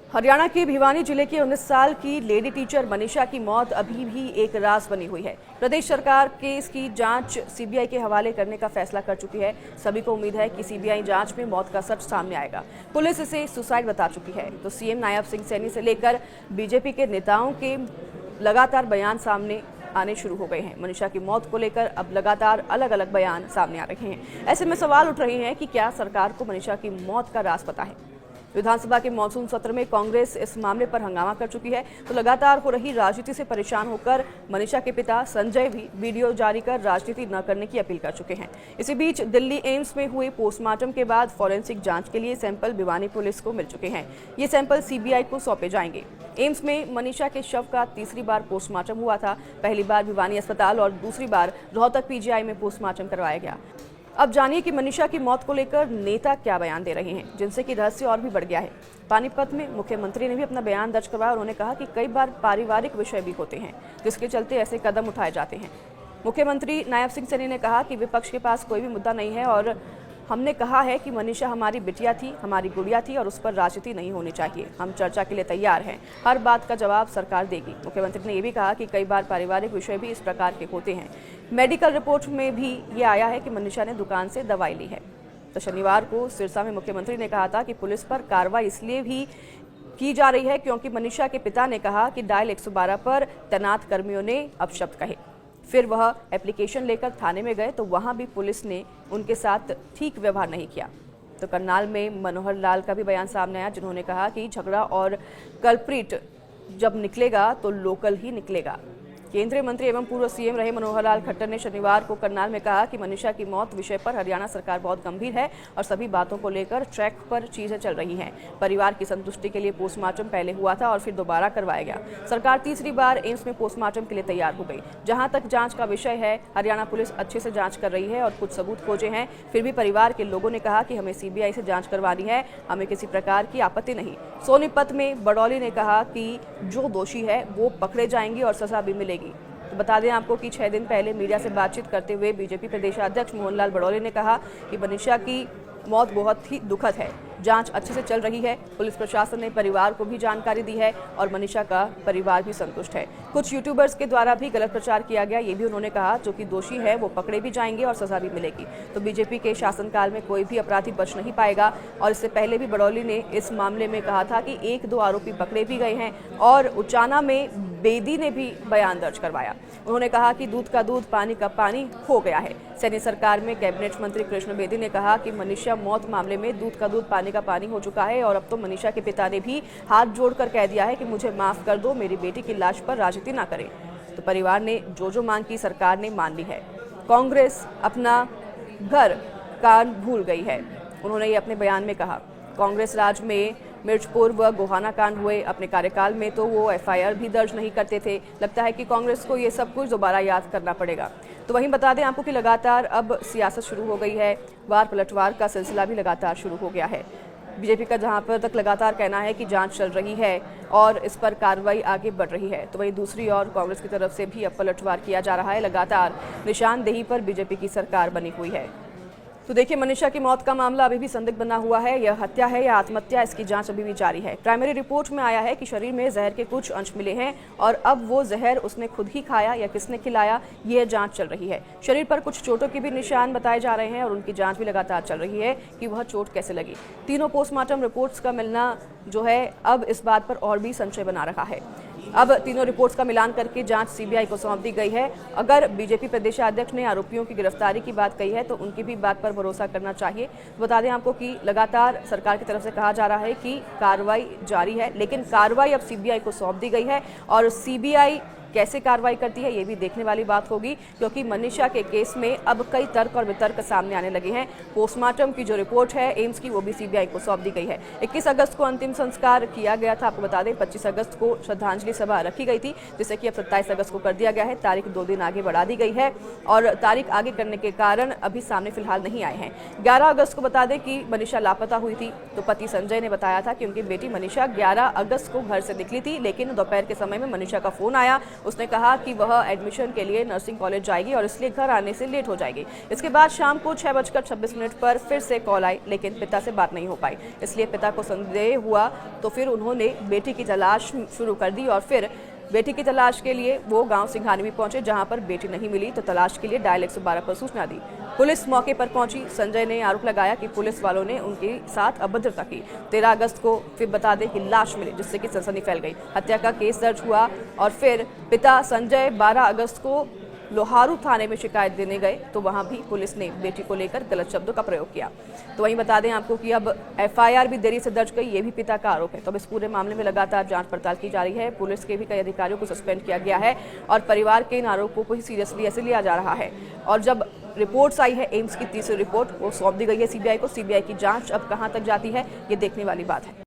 हरियाणा के भिवानी जिले की 19 साल की लेडी टीचर मनीषा की मौत अभी भी एक राज बनी हुई है। प्रदेश सरकार केस की जांच सीबीआई के हवाले करने का फैसला कर चुकी है। सभी को उम्मीद है कि सीबीआई जांच में मौत का सच सामने आएगा। पुलिस इसे सुसाइड बता चुकी है, तो सीएम नायब सिंह सैनी से लेकर बीजेपी के नेताओं के लगातार बयान सामने आने शुरू हो गए हैं। मनीषा की मौत को लेकर अब लगातार अलग अलग बयान सामने आ रहे हैं। ऐसे में सवाल उठ रहे हैं कि क्या सरकार को मनीषा की मौत का राज पता है। विधानसभा के मॉनसून सत्र में कांग्रेस इस मामले पर हंगामा कर चुकी है, तो लगातार हो रही राजनीति से परेशान होकर मनीषा के पिता संजय भी वीडियो जारी कर राजनीति न करने की अपील कर चुके हैं। इसी बीच दिल्ली एम्स में हुए पोस्टमार्टम के बाद फॉरेंसिक जांच के लिए सैंपल भिवानी पुलिस को मिल चुके हैं। ये सैंपल सीबीआई को सौंपे जाएंगे। एम्स में मनीषा के शव का तीसरी बार पोस्टमार्टम हुआ था। पहली बार भिवानी अस्पताल और दूसरी बार रोहतक पीजीआई में पोस्टमार्टम करवाया गया। अब जानिए कि मनीषा की मौत को लेकर नेता क्या बयान दे रहे हैं, जिनसे कि रहस्य और भी बढ़ गया है। पानीपत में मुख्यमंत्री ने भी अपना बयान दर्ज करवाया। उन्होंने कहा कि कई बार पारिवारिक विषय भी होते हैं, जिसके चलते ऐसे कदम उठाए जाते हैं। मुख्यमंत्री नायब सिंह सैनी ने कहा कि विपक्ष के पास कोई भी मुद्दा नहीं है और हमने कहा है कि मनीषा हमारी बिटिया थी, हमारी गुड़िया थी और उस पर राजनीति नहीं होनी चाहिए। हम चर्चा के लिए तैयार हैं, हर बात का जवाब सरकार देगी। मुख्यमंत्री ने यह भी कहा कि कई बार पारिवारिक विषय भी इस प्रकार के होते हैं। मेडिकल रिपोर्ट में भी ये आया है कि मनीषा ने दुकान से दवाई ली है। तो शनिवार को सिरसा में मुख्यमंत्री ने कहा था कि पुलिस पर कार्रवाई इसलिए भी की जा रही है क्योंकि मनीषा के पिता ने कहा कि डायल 112 पर तैनात कर्मियों ने अपशब्द कहे। फिर वह एप्लीकेशन लेकर थाने में गए तो वहां भी पुलिस ने उनके साथ ठीक व्यवहार नहीं किया। तो करनाल में मनोहर लाल का भी बयान सामने आया, जिन्होंने कहा कि झगड़ा और कल्प्रिट जब निकलेगा तो लोकल ही निकलेगा। केंद्रीय मंत्री एवं पूर्व सीएम रहे मनोहर लाल खट्टर ने शनिवार को करनाल में कहा कि मनीषा की मौत विषय पर हरियाणा सरकार बहुत गंभीर है और सभी बातों को लेकर ट्रैक पर चीजें चल रही हैं। परिवार की संतुष्टि के लिए पोस्टमार्टम पहले हुआ था और फिर दोबारा करवाया गया। सरकार तीसरी बार एम्स में पोस्टमार्टम के लिए तैयार हो गई। जहां तक जांच का विषय है, हरियाणा पुलिस अच्छे से जांच कर रही है और कुछ सबूत खोजे हैं। फिर भी परिवार के लोगों ने कहा कि हमें सीबीआई से जांच करवानी है, हमें किसी प्रकार की आपत्ति नहीं। सोनीपत में बड़ौली ने कहा कि जो दोषी है वो पकड़े जाएंगे और सजा भी मिलेगी। तो बता दें आपको कि 6 दिन पहले मीडिया से बातचीत करते हुए बीजेपी प्रदेशाध्यक्ष मोहनलाल बड़ौली ने कहा कि मनीषा की मौत बहुत ही दुखद है। जांच अच्छे से चल रही है। पुलिस प्रशासन ने परिवार को भी जानकारी दी है और मनीषा का परिवार भी संतुष्ट है। कुछ यूट्यूबर्स के द्वारा भी गलत प्रचार किया गया, ये भी उन्होंने कहा। जो कि दोषी है वो पकड़े भी जाएंगे और सजा भी मिलेगी। तो बीजेपी के शासनकाल में कोई भी अपराधी बच नहीं पाएगा। और इससे पहले भी बड़ौली ने इस मामले में कहा था कि 1-2 आरोपी पकड़े भी गए हैं और उचाना में बेदी ने भी बयान दर्ज करवाया। उन्होंने कहा कि दूध का दूध पानी का पानी हो गया है। सैनी सरकार में कैबिनेट मंत्री कृष्ण बेदी ने कहा कि मनीषा मौत मामले में दूध का दूध पानी का पानी हो चुका है और अब तो मनीषा के पिता ने भी हाथ जोड़कर कह दिया है कि मुझे माफ कर दो, मेरी बेटी की लाश पर राजनीति ना करें। तो परिवार ने जो मांग की सरकार ने मान ली है। कांग्रेस अपना घर कान भूल गई है, उन्होंने ये अपने बयान में कहा। कांग्रेस राज में मिर्चपुर व गोहाना कांड हुए, अपने कार्यकाल में तो वो एफआईआर भी दर्ज नहीं करते थे। लगता है कि कांग्रेस को ये सब कुछ दोबारा याद करना पड़ेगा। तो वहीं बता दें आपको कि लगातार अब सियासत शुरू हो गई है। वार पलटवार का सिलसिला भी लगातार शुरू हो गया है। बीजेपी का जहां पर तक लगातार कहना है कि जांच चल रही है और इस पर कार्रवाई आगे बढ़ रही है, तो वहीं दूसरी ओर कांग्रेस की तरफ से भी अब पलटवार किया जा रहा है। लगातार निशानदेही पर बीजेपी की सरकार बनी हुई है। तो देखिए, मनीषा की मौत का मामला अभी भी संदिग्ध बना हुआ है। यह हत्या है या आत्महत्या, इसकी जांच अभी भी जारी है। प्राइमरी रिपोर्ट में आया है कि शरीर में जहर के कुछ अंश मिले हैं और अब वो जहर उसने खुद ही खाया या किसने खिलाया, यह जांच चल रही है। शरीर पर कुछ चोटों के भी निशान बताए जा रहे हैं और उनकी जांच भी लगातार चल रही है कि वह चोट कैसे लगी। तीनों पोस्टमार्टम रिपोर्ट्स का मिलना जो है अब इस बात पर और भी संशय बना रहा है। अब तीनों रिपोर्ट्स का मिलान करके जांच सीबीआई को सौंप दी गई है। अगर बीजेपी प्रदेशाध्यक्ष ने आरोपियों की गिरफ्तारी की बात कही है तो उनकी भी बात पर भरोसा करना चाहिए। बता दें आपको कि लगातार सरकार की तरफ से कहा जा रहा है कि कार्रवाई जारी है, लेकिन कार्रवाई अब सीबीआई को सौंप दी गई है और सीबीआई कैसे कार्रवाई करती है ये भी देखने वाली बात होगी, क्योंकि मनीषा के केस में अब कई तर्क और वितर्क सामने आने लगे हैं। पोस्टमार्टम की जो रिपोर्ट है एम्स की, वो भी सीबीआई को सौंप दी गई है। 21 अगस्त को अंतिम संस्कार किया गया था। आपको बता दें 25 अगस्त को श्रद्धांजलि सभा रखी गई थी, जिसे कि अब 27 अगस्त को कर दिया गया है। तारीख 2 दिन आगे बढ़ा दी गई है और तारीख आगे करने के कारण अभी सामने फिलहाल नहीं आए हैं। 11 अगस्त को बता दें कि मनीषा लापता हुई थी, तो पति संजय ने बताया था कि उनकी बेटी मनीषा 11 अगस्त को घर से निकली थी, लेकिन दोपहर के समय में मनीषा का फोन आया। उसने कहा कि वह एडमिशन के लिए नर्सिंग कॉलेज जाएगी और इसलिए घर आने से लेट हो जाएगी। इसके बाद शाम को 6:26 पर फिर से कॉल आई, लेकिन पिता से बात नहीं हो पाई। इसलिए पिता को संदेह हुआ तो फिर उन्होंने बेटी की तलाश शुरू कर दी और फिर बेटी की तलाश के लिए वो गांव सिंघानी भी पहुंचे, जहां पर बेटी नहीं मिली तो तलाश के लिए डायल 112 पर सूचना दी। पुलिस मौके पर पहुंची। संजय ने आरोप लगाया कि पुलिस वालों ने उनके साथ अभद्रता की। 13 अगस्त को फिर बता दें कि लाश मिली, जिससे कि सनसनी फैल गई। हत्या का केस दर्ज हुआ और फिर पिता संजय 12 अगस्त को लोहारू थाने में शिकायत देने गए तो वहां भी पुलिस ने बेटी को लेकर गलत शब्दों का प्रयोग किया। तो वहीं बता दें आपको कि अब एफआईआर भी देरी से दर्ज गई, ये भी पिता का आरोप है। तो अब इस पूरे मामले में लगातार जांच पड़ताल की जा रही है। पुलिस के भी कई अधिकारियों को सस्पेंड किया गया है और परिवार के इन आरोपों को ही सीरियसली ऐसे लिया जा रहा है। और जब रिपोर्ट्स आई है एम्स की तीसरी रिपोर्ट, वो सौंप दी गई है सीबीआई को। सीबीआई की जांच अब कहां तक जाती है, ये देखने वाली बात है।